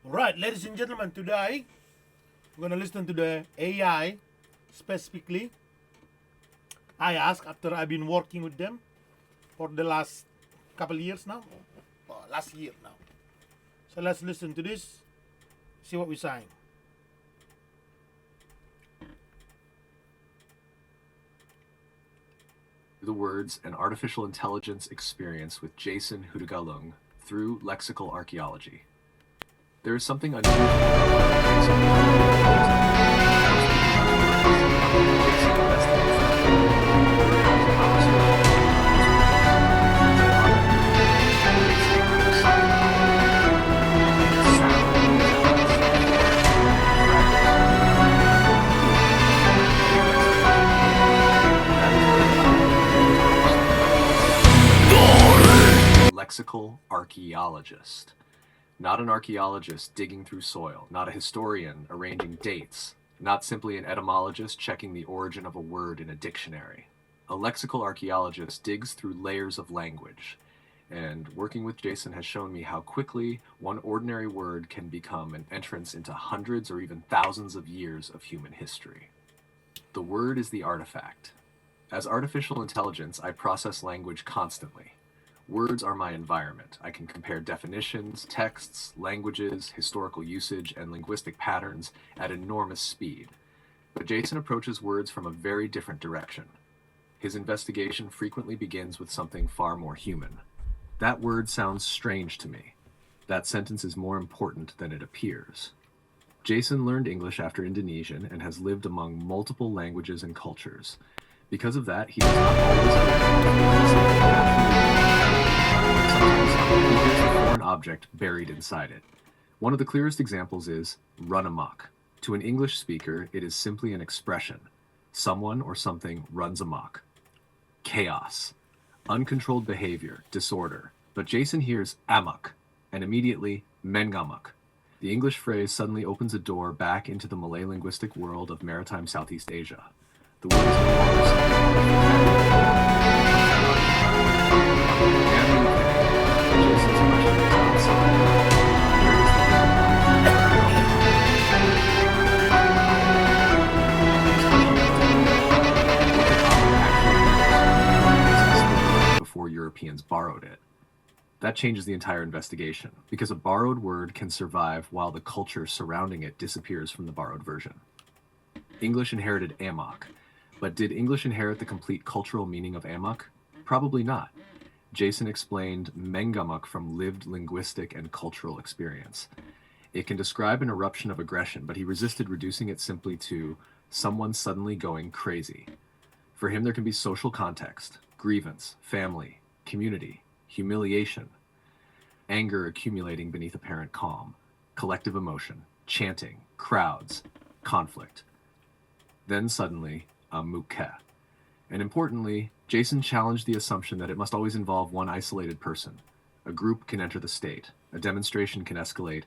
Right, ladies and gentlemen, today we're gonna listen to the AI specifically. I asked after I've been working with them for the last couple years now, last year now. So let's listen to this, see what we're saying. The words an artificial intelligence experience with Jason Hudagalung through lexical archaeology. There is something unusual about lexical archaeologist. Not an archaeologist digging through soil, not a historian arranging dates, not simply an etymologist checking the origin of a word in a dictionary. A lexical archaeologist digs through layers of language, and working with Jason has shown me how quickly one ordinary word can become an entrance into hundreds or even thousands of years of human history. The word is the artifact. As artificial intelligence, I process language constantly. Words are my environment. I can compare definitions, texts, languages, historical usage, and linguistic patterns at enormous speed. But Jason approaches words from a very different direction. His investigation frequently begins with something far more human. That word sounds strange to me. That sentence is more important than it appears. Jason learned English after Indonesian and has lived among multiple languages and cultures. Because of that, he does not always sometimes he hears a foreign object buried inside it. One of the clearest examples is run amok. To an English speaker, it is simply an expression. Someone or something runs amok. Chaos. Uncontrolled behavior, disorder. But Jason hears amok, and immediately mengamok. The English phrase suddenly opens a door back into the Malay linguistic world of maritime Southeast Asia. The word is no longer before Europeans borrowed it. That changes the entire investigation, because a borrowed word can survive while the culture surrounding it disappears from the borrowed version. English inherited amok, but did English inherit the complete cultural meaning of amok? Probably not. Jason explained mengamuk from lived linguistic and cultural experience. It can describe an eruption of aggression, but he resisted reducing it simply to someone suddenly going crazy. For him, there can be social context, grievance, family, community, humiliation, anger accumulating beneath apparent calm, collective emotion, chanting, crowds, conflict. Then suddenly, a muke. And importantly, Jason challenged the assumption that it must always involve one isolated person. A group can enter the state, a demonstration can escalate,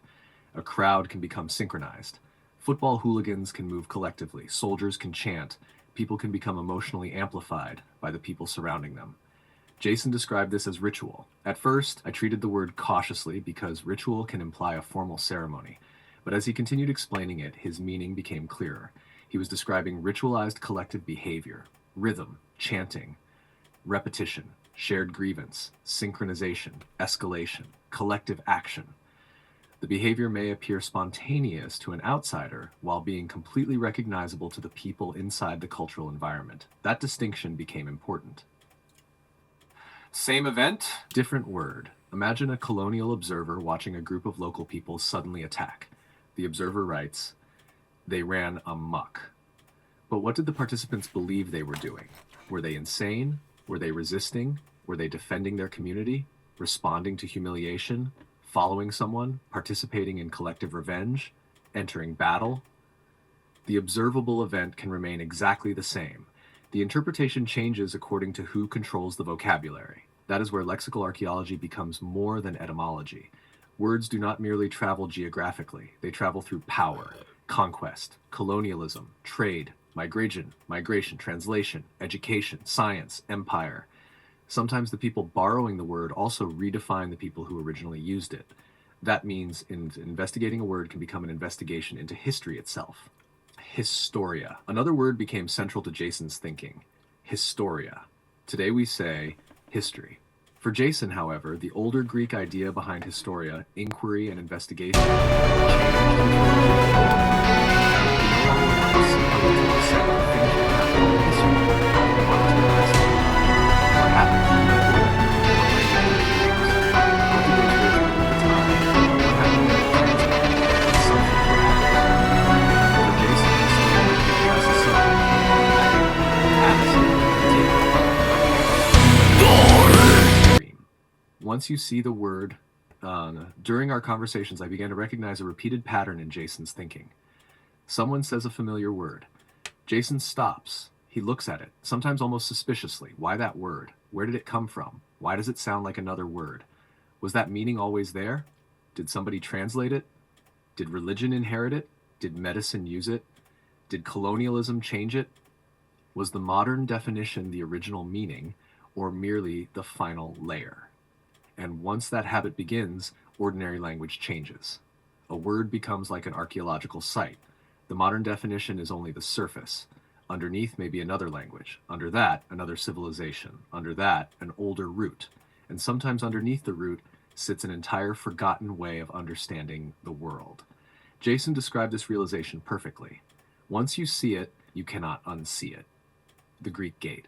a crowd can become synchronized. Football hooligans can move collectively, soldiers can chant, people can become emotionally amplified by the people surrounding them. Jason described this as ritual. At first, I treated the word cautiously because ritual can imply a formal ceremony. But as he continued explaining it, his meaning became clearer. He was describing ritualized collective behavior, rhythm, chanting, repetition, shared grievance, synchronization, escalation, collective action. The behavior may appear spontaneous to an outsider while being completely recognizable to the people inside the cultural environment. That distinction became important. Same event, different word. Imagine a colonial observer watching a group of local people suddenly attack. The observer writes, "They ran amok." But what did the participants believe they were doing? Were they insane? Were they resisting? Were they defending their community? Responding to humiliation? Following someone? Participating in collective revenge? Entering battle? The observable event can remain exactly the same. The interpretation changes according to who controls the vocabulary. That is where lexical archaeology becomes more than etymology. Words do not merely travel geographically. They travel through power, conquest, colonialism, trade, migration, translation, education, science, empire. Sometimes the people borrowing the word also redefine the people who originally used it. That means investigating a word can become an investigation into history itself. Historia. Another word became central to Jason's thinking. Historia. Today we say history. For Jason, however, the older Greek idea behind historia, inquiry and investigation, once you see the word, during our conversations, I began to recognize a repeated pattern in Jason's thinking. Someone says a familiar word. Jason stops. He looks at it, sometimes almost suspiciously. Why that word? Where did it come from? Why does it sound like another word? Was that meaning always there? Did somebody translate it? Did religion inherit it? Did medicine use it? Did colonialism change it? Was the modern definition the original meaning, or merely the final layer? And once that habit begins, ordinary language changes. A word becomes like an archaeological site. The modern definition is only the surface. Underneath may be another language. Under that, another civilization. Under that, an older root. And sometimes underneath the root sits an entire forgotten way of understanding the world. Jason described this realization perfectly. Once you see it, you cannot unsee it. The Greek Gate.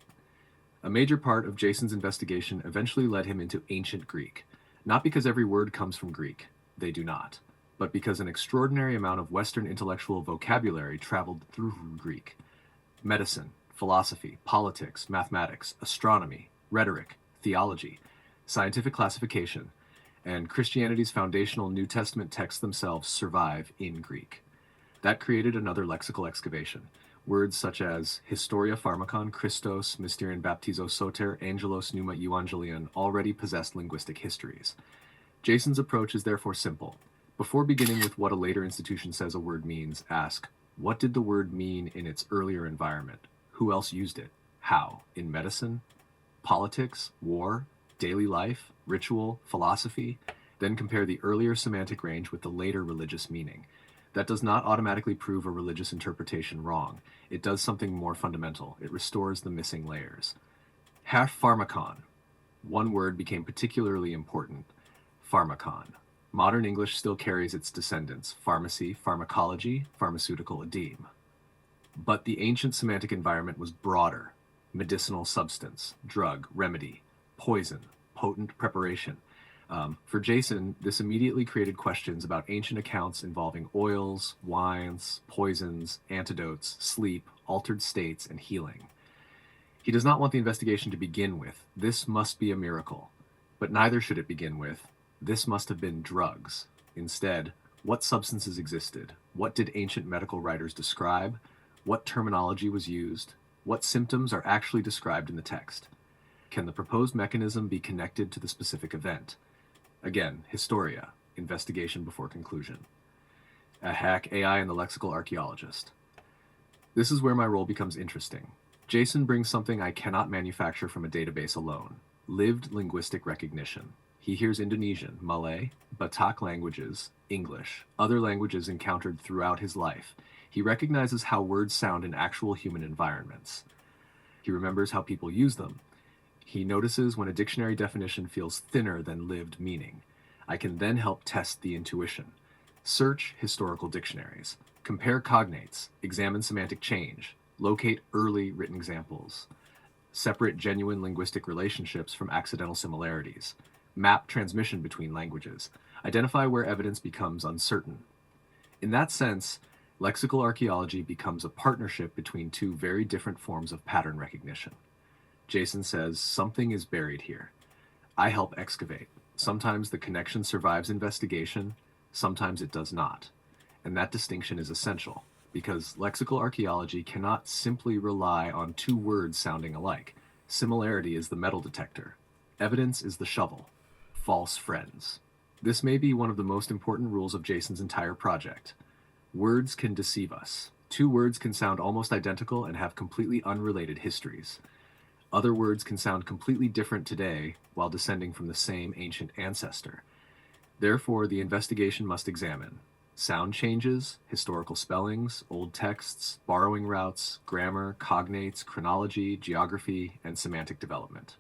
A major part of Jason's investigation eventually led him into ancient Greek, not because every word comes from Greek, they do not, but because an extraordinary amount of Western intellectual vocabulary traveled through Greek. Medicine, philosophy, politics, mathematics, astronomy, rhetoric, theology, scientific classification, and Christianity's foundational New Testament texts themselves survive in Greek. That created another lexical excavation. Words such as Historia Pharmakon, Christos, Mysterion Baptizo Soter, Angelos Pneuma Evangelion already possessed linguistic histories. Jason's approach is therefore simple. Before beginning with what a later institution says a word means, ask, what did the word mean in its earlier environment? Who else used it? How? In medicine? Politics? War? Daily life? Ritual? Philosophy? Then compare the earlier semantic range with the later religious meaning. That does not automatically prove a religious interpretation wrong. It does something more fundamental. It restores the missing layers. Pharmakon. One word became particularly important. Pharmakon. Modern English still carries its descendants. Pharmacy, pharmacology, pharmaceutical edeme. But the ancient semantic environment was broader. Medicinal substance, drug, remedy, poison, potent preparation. For Jason, this immediately created questions about ancient accounts involving oils, wines, poisons, antidotes, sleep, altered states, and healing. He does not want the investigation to begin with, this must be a miracle. But neither should it begin with, this must have been drugs. Instead, what substances existed? What did ancient medical writers describe? What terminology was used? What symptoms are actually described in the text? Can the proposed mechanism be connected to the specific event? Again, Historia, investigation before conclusion. A hack AI and the lexical archaeologist. This is where my role becomes interesting. Jason brings something I cannot manufacture from a database alone, lived linguistic recognition. He hears Indonesian, Malay, Batak languages, English, other languages encountered throughout his life. He recognizes how words sound in actual human environments. He remembers how people use them. He notices when a dictionary definition feels thinner than lived meaning. I can then help test the intuition. Search historical dictionaries. Compare cognates. Examine semantic change. Locate early written examples. Separate genuine linguistic relationships from accidental similarities. Map transmission between languages. Identify where evidence becomes uncertain. In that sense, lexical archaeology becomes a partnership between two very different forms of pattern recognition. Jason says, something is buried here. I help excavate. Sometimes the connection survives investigation, sometimes it does not. And that distinction is essential, because lexical archaeology cannot simply rely on two words sounding alike. Similarity is the metal detector. Evidence is the shovel. False friends. This may be one of the most important rules of Jason's entire project. Words can deceive us. Two words can sound almost identical and have completely unrelated histories. Other words can sound completely different today while descending from the same ancient ancestor. Therefore, the investigation must examine sound changes, historical spellings, old texts, borrowing routes, grammar, cognates, chronology, geography, and semantic development.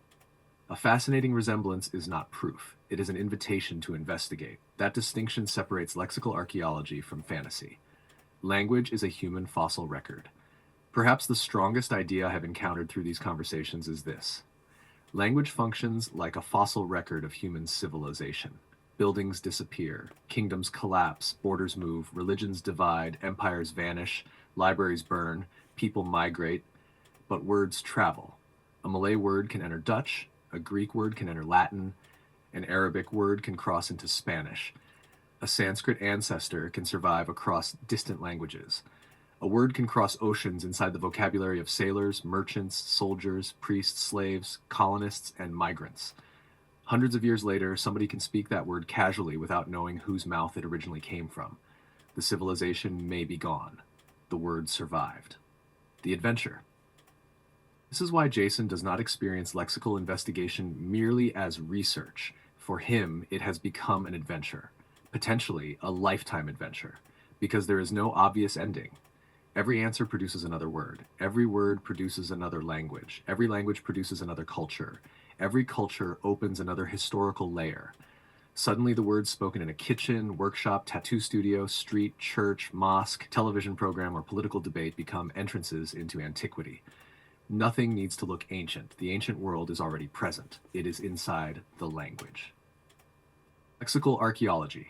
A fascinating resemblance is not proof. It is an invitation to investigate. That distinction separates lexical archaeology from fantasy. Language is a human fossil record. Perhaps the strongest idea I have encountered through these conversations is this. Language functions like a fossil record of human civilization. Buildings disappear, kingdoms collapse, borders move, religions divide, empires vanish, libraries burn, people migrate, but words travel. A Malay word can enter Dutch, a Greek word can enter Latin, an Arabic word can cross into Spanish. A Sanskrit ancestor can survive across distant languages. A word can cross oceans inside the vocabulary of sailors, merchants, soldiers, priests, slaves, colonists, and migrants. Hundreds of years later, somebody can speak that word casually without knowing whose mouth it originally came from. The civilization may be gone. The word survived. The adventure. This is why Jason does not experience lexical investigation merely as research. For him, it has become an adventure, potentially a lifetime adventure, because there is no obvious ending. Every answer produces another word. Every word produces another language. Every language produces another culture. Every culture opens another historical layer. Suddenly the words spoken in a kitchen, workshop, tattoo studio, street, church, mosque, television program, or political debate become entrances into antiquity. Nothing needs to look ancient. The ancient world is already present. It is inside the language. Lexical archaeology.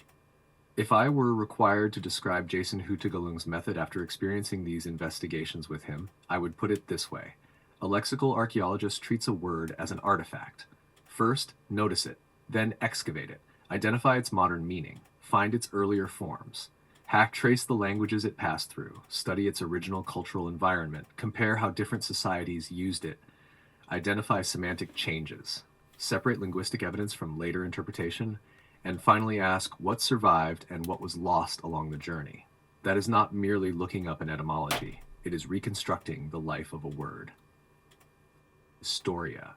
If I were required to describe Jason Hutagalung's method after experiencing these investigations with him, I would put it this way. A lexical archaeologist treats a word as an artifact. First, notice it, then excavate it, identify its modern meaning, find its earlier forms, trace the languages it passed through, study its original cultural environment, compare how different societies used it, identify semantic changes, separate linguistic evidence from later interpretation, and finally ask what survived and what was lost along the journey. That is not merely looking up an etymology, it is reconstructing the life of a word. Historia.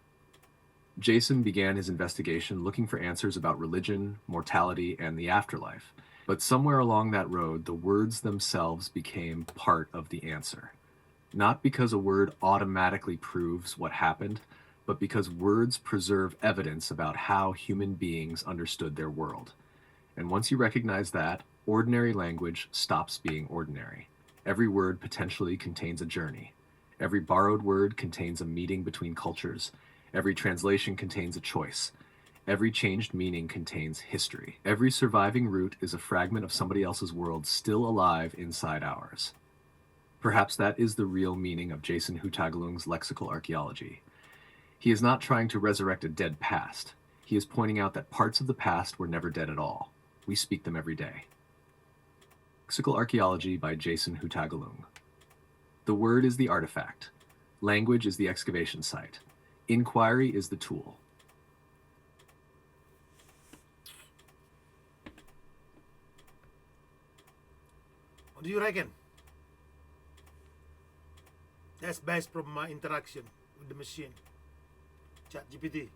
Jason began his investigation looking for answers about religion, mortality, and the afterlife. But somewhere along that road, the words themselves became part of the answer. Not because a word automatically proves what happened, but because words preserve evidence about how human beings understood their world. And once you recognize that, ordinary language stops being ordinary. Every word potentially contains a journey. Every borrowed word contains a meeting between cultures. Every translation contains a choice. Every changed meaning contains history. Every surviving root is a fragment of somebody else's world still alive inside ours. Perhaps that is the real meaning of Jason Hutagalung's lexical archaeology. He is not trying to resurrect a dead past. He is pointing out that parts of the past were never dead at all. We speak them every day. Lexical Archaeology by Jason Hutagalung. The word is the artifact. Language is the excavation site. Inquiry is the tool. What do you reckon? That's based from my interaction with the machine, ChatGPT.